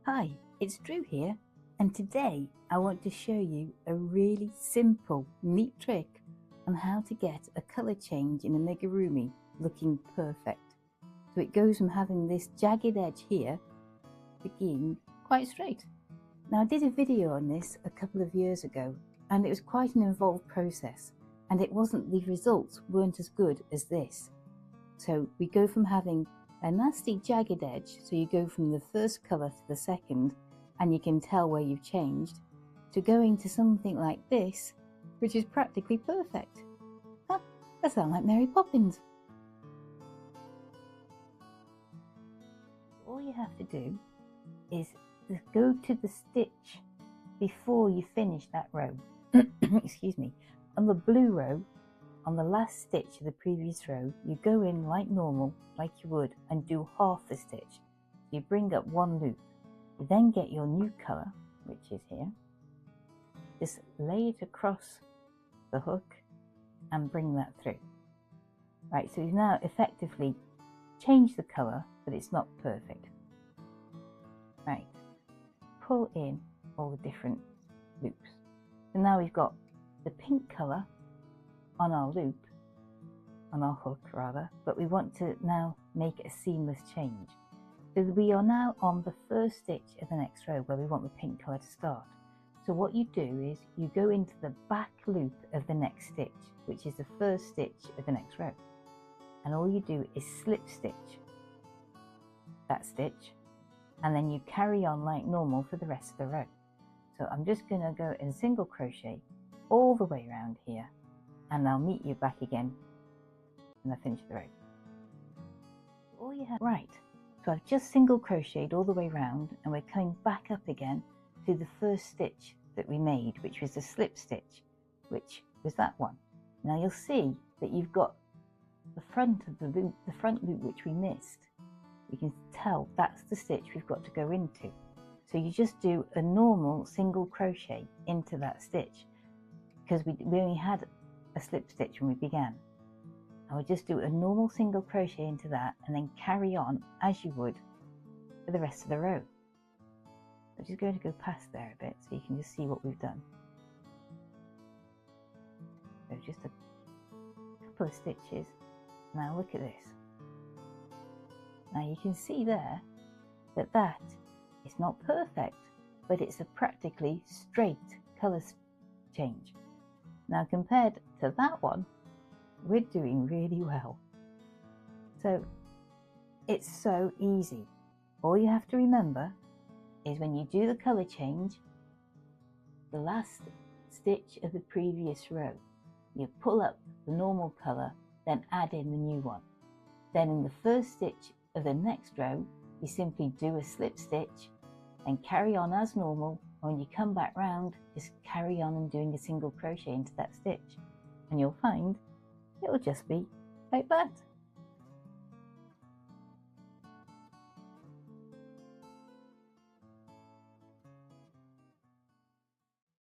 Hi, it's Drew here, and today I want to show you a really simple, neat trick on how to get a colour change in Amigurumi looking perfect. So it goes from having this jagged edge here to being quite straight. Now I did a video on this a couple of years ago, and it was quite an involved process, and the results weren't as good as this. So we go from having a nasty jagged edge, so you go from the first colour to the second and you can tell where you've changed, to going to something like this, which is practically perfect. Huh, that sounds like Mary Poppins. All you have to do is go to the stitch before you finish that row. Excuse me. On the blue row, on the last stitch of the previous row, you go in like normal, like you would, and do half the stitch. You bring up one loop. You then get your new colour, which is here. Just lay it across the hook and bring that through. Right, so you've now effectively changed the colour, but it's not perfect. Right, pull in all the different loops. So now we've got the pink colour on our loop, on our hook rather, but we want to now make it a seamless change. So we are now on the first stitch of the next row where we want the pink colour to start. So what you do is you go into the back loop of the next stitch, which is the first stitch of the next row, and all you do is slip stitch that stitch, and then you carry on like normal for the rest of the row. So I'm just going to go in single crochet all the way around here, and I'll meet you back again when I finish the row. All you have, right, so I've just single crocheted all the way around, and we're coming back up again to the first stitch that we made, which was the slip stitch, which was that one. Now you'll see that you've got the front of the loop, the front loop which we missed. You can tell that's the stitch we've got to go into. So you just do a normal single crochet into that stitch, because we only had a slip stitch when we began. I would just do a normal single crochet into that and then carry on as you would for the rest of the row. I'm just going to go past there a bit so you can just see what we've done. So just a couple of stitches. Now look at this. Now you can see there that that is not perfect, but it's a practically straight colour change. Now compared to that one, we're doing really well. So it's so easy. All you have to remember is when you do the colour change, the last stitch of the previous row, you pull up the normal colour, then add in the new one. Then in the first stitch of the next row, you simply do a slip stitch and carry on as normal. When you come back round, just carry on and doing a single crochet into that stitch, and you'll find it will just be like that.